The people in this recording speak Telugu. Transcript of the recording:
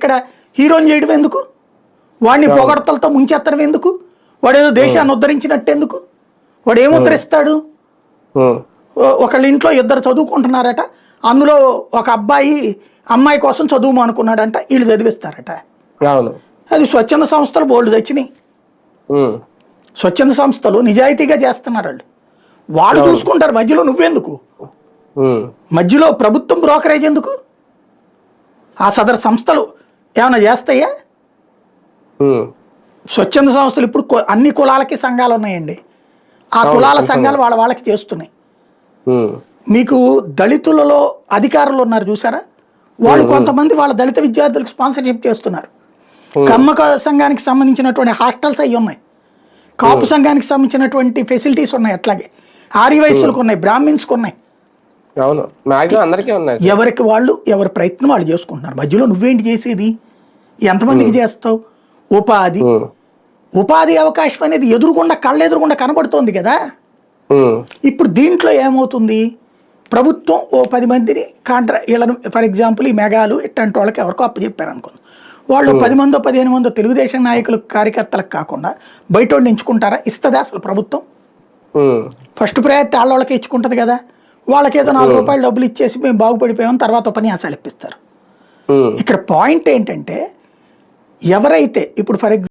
ఇక్కడ హీరోని చేయడం ఎందుకు? వాడిని పొగడతలతో ముంచెత్తడం ఎందుకు? వాడేదో దేశాన్ని ఉద్ధరించినట్టు ఎందుకు? వాడు ఏం ఉద్ధరిస్తాడు? ఒకళ్ళ ఇంట్లో ఇద్దరు చదువుకుంటున్నారట, అందులో ఒక అబ్బాయి అమ్మాయి కోసం చదువు అనుకున్నాడంట, వీళ్ళు చదివిస్తారట. అది స్వచ్ఛంద సంస్థలు బోల్డ్ తెచ్చినాయి. స్వచ్ఛంద సంస్థలు నిజాయితీగా చేస్తున్నారు. వాళ్ళు చూసుకుంటారు, మధ్యలో నువ్వెందుకు? మధ్యలో ప్రభుత్వం బ్రోకరేజ్ ఎందుకు? ఆ సదరు సంస్థలు ఏమైనా చేస్తాయా? స్వచ్ఛంద సంస్థలు ఇప్పుడు అన్ని కులాలకి సంఘాలు ఉన్నాయండి. ఆ కులాల సంఘాలు వాళ్ళకి చేస్తున్నాయి. మీకు దళితులలో అధికారులు ఉన్నారు చూసారా, వాళ్ళు కొంతమంది వాళ్ళ దళిత విద్యార్థులకు స్పాన్సర్షిప్ చేస్తున్నారు. కమ్మక సంఘానికి సంబంధించినటువంటి హాస్టల్స్ అవి ఉన్నాయి, కాపు సంఘానికి సంబంధించినటువంటి ఫెసిలిటీస్ ఉన్నాయి, అట్లాగే ఆర్యవైశ్యులకు ఉన్నాయి, బ్రాహ్మిన్స్కి ఉన్నాయి. ఎవరికి వాళ్ళు ఎవరి ప్రయత్నం వాళ్ళు చేసుకుంటున్నారు. మధ్యలో నువ్వేంటి చేసేది? ఎంతమందికి చేస్తావు? ఉపాధి అవకాశం అనేది ఎదురుగుండా కళ్ళెదురుగుండా కనబడుతోంది కదా. ఇప్పుడు దీంట్లో ఏమవుతుంది? ప్రభుత్వం ఓ 10 మందిని వీళ్ళను ఫర్ ఎగ్జాంపుల్ ఈ మెగాలు ఇట్లాంటి వాళ్ళకి ఎవరికో అప్పచెప్పారు అనుకోండి. వాళ్ళు 10 మందో 15 మందో తెలుగుదేశం నాయకులు కార్యకర్తలకు కాకుండా బయట వాళ్ళు ఎంచుకుంటారా? ఇస్తుందా అసలు ప్రభుత్వం? ఫస్ట్ ప్రయారిటీ వాళ్ళకి ఇచ్చుకుంటుంది కదా. వాళ్ళకి ఏదో 4 రూపాయలు డబ్బులు ఇచ్చేసి మేము బాగుపడిపోయామని తర్వాత ఉపన్యాసాలు ఇప్పిస్తారు. ఇక్కడ పాయింట్ ఏంటంటే, ఎవరైతే ఇప్పుడు ఫర్ ఎగ్జాంపుల్